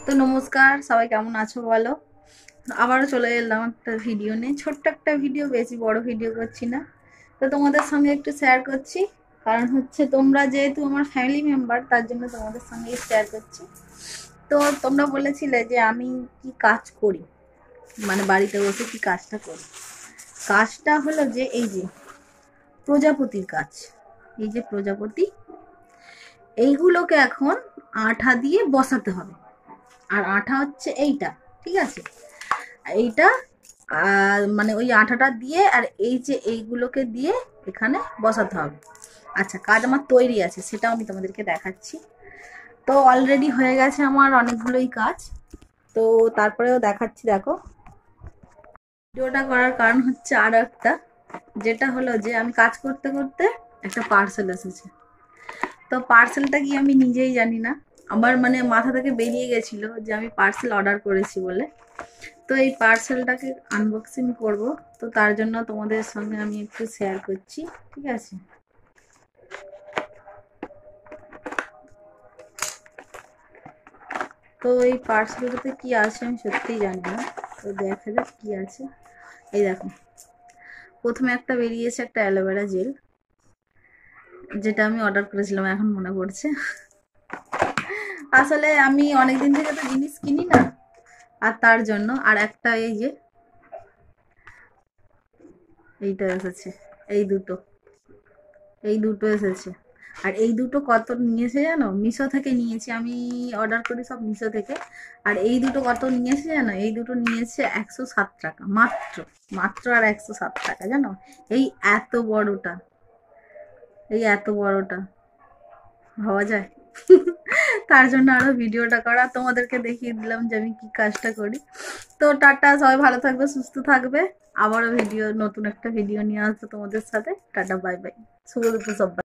তো নমস্কার, সবাই কেমন আছো বলো। আবারও চলে এলাম একটা ভিডিও নিয়ে, ছোট্ট একটা ভিডিও, বেশি বড় ভিডিও করছি না। তো তোমাদের সঙ্গে একটু শেয়ার করছি, কারণ হচ্ছে তোমরা যেহেতু আমার ফ্যামিলি মেম্বার, তার জন্য তোমাদের সঙ্গে শেয়ার করছি। তো তোমরা বলেছিলে যে আমি কি কাজ করি, মানে বাড়িতে বসে কি কাজটা করি। কাজটা হলো যে এই যে প্রজাপতির কাজ, এই যে প্রজাপতি, এইগুলোকে এখন আঠা দিয়ে বসাতে হবে। আর আঠা হচ্ছে এইটা, ঠিক আছে, এইটা। মানে ওই আঠাটা দিয়ে আর এই যে এইগুলোকে দিয়ে এখানে বসাতে হবে। আচ্ছা, কাজ আমার তৈরি আছে, সেটাও আমি তোমাদেরকে দেখাচ্ছি। তো অলরেডি হয়ে গেছে আমার অনেকগুলোই কাজ। তো তারপরেও দেখাচ্ছি, দেখো। ভিডিওটা করার কারণ হচ্ছে আর একটা, যেটা হলো যে আমি কাজ করতে করতে একটা পার্সেল এসেছে। তো পার্সেলটা কি আমি নিজেই জানি না, আমার মানে মাথা থেকে বেরিয়ে গেছিল যে আমি পার্সেল অর্ডার করেছি বলে। তো এই পার্সেলটাকে আনবক্সিং করব, তো তার জন্য তোমাদের সঙ্গে আমি একটু শেয়ার করছি, ঠিক আছে। তো এই পার্সেলটাতে কি আছে আমি সত্যিই জানি না, তো দেখা যাক কি আছে। এই দেখো, প্রথমে একটা বেরিয়েছে, একটা অ্যালোভেরা জেল, যেটা আমি অর্ডার করেছিলাম, এখন মনে পড়ছে। আসলে আমি অনেকদিন থেকে তো জিনিস কিনি না, আর তার জন্য। আর একটা এই যে এইটা এসেছে, এই দুটো, এই দুটো এসেছে। আর এই দুটো কত নিয়েছে জানো, মিশো থেকে নিয়েছি আমি, অর্ডার করি সব মিশো থেকে। আর এই দুটো কত নিয়েছে জানো, এই দুটো নিয়েছে 107 টাকা মাত্র। মাত্র আর 107 টাকা, জানো। এই এত বড়টা, এই এত বড়টা, ভাবা যায়। তার জন্য আরো ভিডিওটা করা, তোমাদেরকে দেখিয়ে দিলাম যে আমি কি কাজটা করি। তো টাটা, সবাই ভালো থাকবে, সুস্থ থাকবে। আবারও ভিডিও, নতুন একটা ভিডিও নিয়ে আসবো তোমাদের সাথে। টাটা, বাই বাই, শুভ দুপুর সবাই।